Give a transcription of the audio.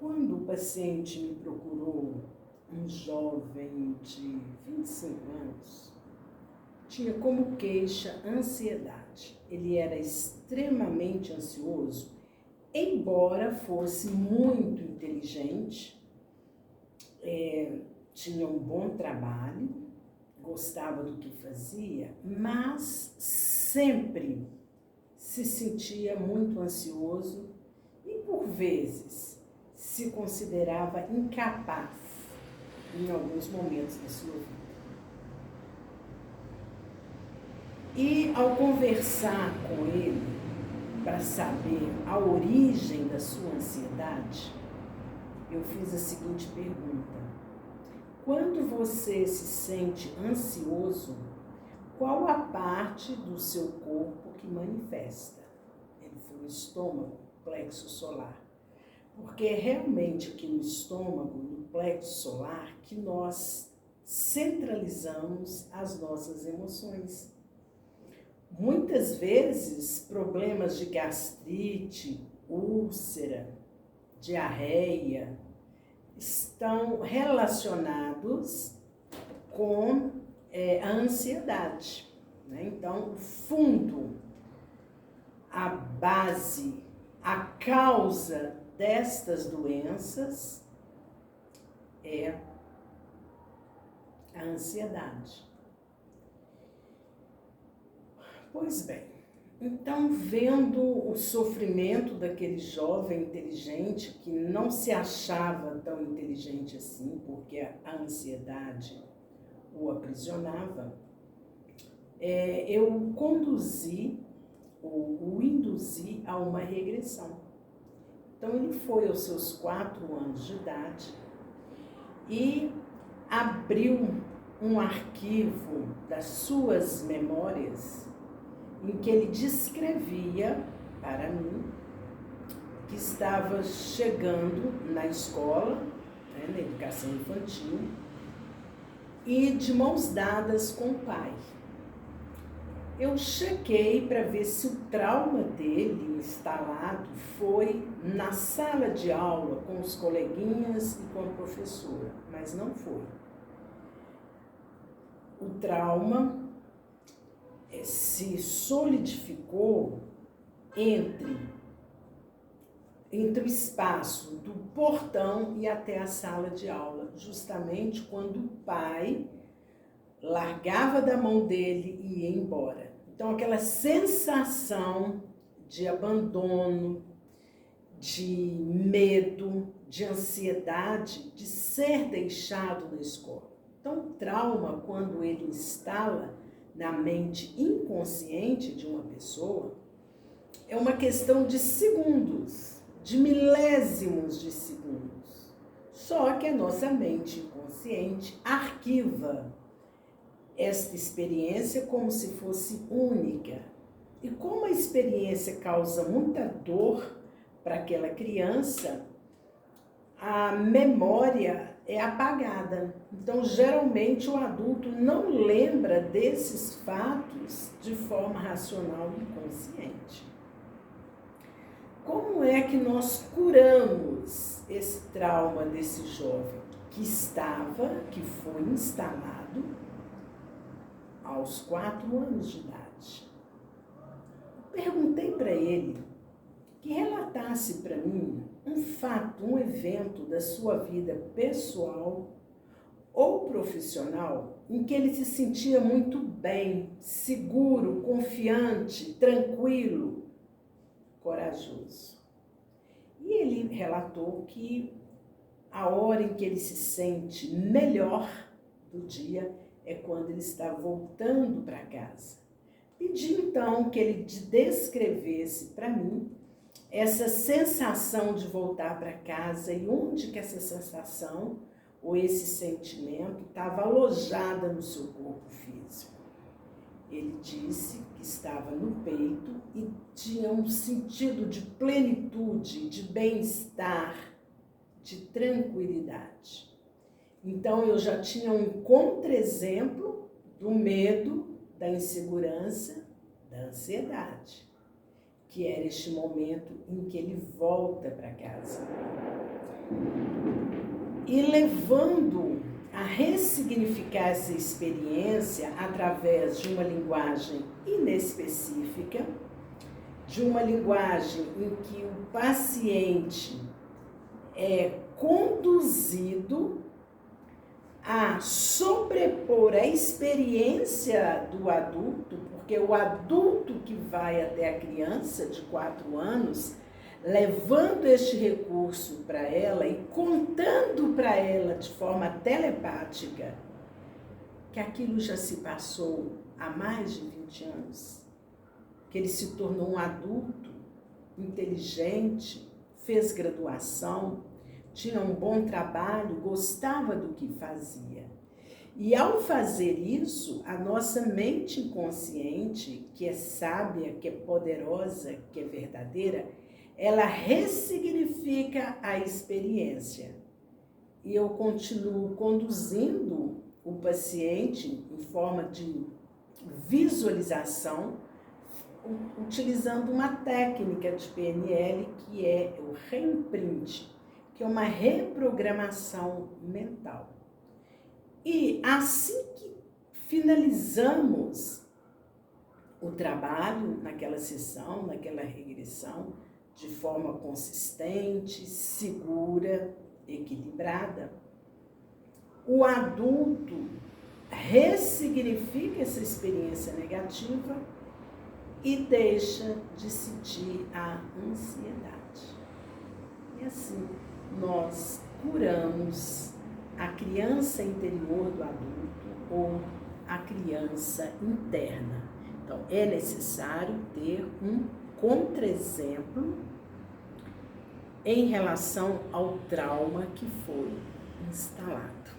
Quando o paciente me procurou, um jovem de 25 anos, tinha como queixa ansiedade. Ele era extremamente ansioso, embora fosse muito inteligente, tinha um bom trabalho, gostava do que fazia, mas sempre se sentia muito ansioso e, por vezes, se considerava incapaz em alguns momentos da sua vida. E ao conversar com ele para saber a origem da sua ansiedade, eu fiz a seguinte pergunta: quando você se sente ansioso, qual a parte do seu corpo que manifesta? Ele falou: estômago, plexo solar. Porque é realmente aqui no estômago, no plexo solar, que nós centralizamos as nossas emoções. Muitas vezes, problemas de gastrite, úlcera, diarreia, estão relacionados com a ansiedade, né? Então, o fundo, a base, a causa destas doenças é a ansiedade. Pois bem, então, vendo o sofrimento daquele jovem inteligente que não se achava tão inteligente assim, porque a ansiedade o aprisionava, eu conduzi ou o induzi a uma regressão. Então, ele foi aos seus 4 anos de idade e abriu um arquivo das suas memórias em que ele descrevia para mim que estava chegando na escola, né, na educação infantil, e de mãos dadas com o pai. Eu chequei para ver se o trauma dele instalado foi na sala de aula com os coleguinhas e com a professora, mas não foi. O trauma se solidificou entre o espaço do portão e até a sala de aula, justamente quando o pai largava da mão dele e ia embora. Então, aquela sensação de abandono, de medo, de ansiedade, de ser deixado na escola. Então, o trauma, quando ele instala na mente inconsciente de uma pessoa, é uma questão de segundos, de milésimos de segundos. Só que a nossa mente inconsciente arquiva esta experiência como se fosse única. E como a experiência causa muita dor para aquela criança, a memória é apagada. Então, geralmente, o adulto não lembra desses fatos de forma racional e consciente. Como é que nós curamos esse trauma desse jovem que foi instalado aos 4 anos de idade? Perguntei para ele que relatasse para mim um fato, um evento da sua vida pessoal ou profissional em que ele se sentia muito bem, seguro, confiante, tranquilo, corajoso. E ele relatou que a hora em que ele se sente melhor do dia é quando ele está voltando para casa. Pedi então que ele descrevesse para mim essa sensação de voltar para casa e onde que essa sensação ou esse sentimento estava alojada no seu corpo físico. Ele disse que estava no peito e tinha um sentido de plenitude, de bem-estar, de tranquilidade. Então eu já tinha um contra-exemplo do medo, da insegurança, da ansiedade, que era este momento em que ele volta para casa. e levando a ressignificar essa experiência através de uma linguagem inespecífica, de uma linguagem em que o paciente é conduzido a sobrepor a experiência do adulto, porque o adulto que vai até a criança de 4 anos, levando este recurso para ela e contando para ela de forma telepática que aquilo já se passou há mais de 20 anos, que ele se tornou um adulto inteligente, fez graduação, tinha um bom trabalho, gostava do que fazia. E ao fazer isso, a nossa mente inconsciente, que é sábia, que é poderosa, que é verdadeira, ela ressignifica a experiência. E eu continuo conduzindo o paciente em forma de visualização, utilizando uma técnica de PNL que é o reimprint, que é uma reprogramação mental. E assim que finalizamos o trabalho naquela sessão, naquela regressão, de forma consistente, segura, equilibrada, o adulto ressignifica essa experiência negativa e deixa de sentir a ansiedade. E assim, nós curamos a criança interior do adulto ou a criança interna. Então, é necessário ter um contra-exemplo em relação ao trauma que foi instalado.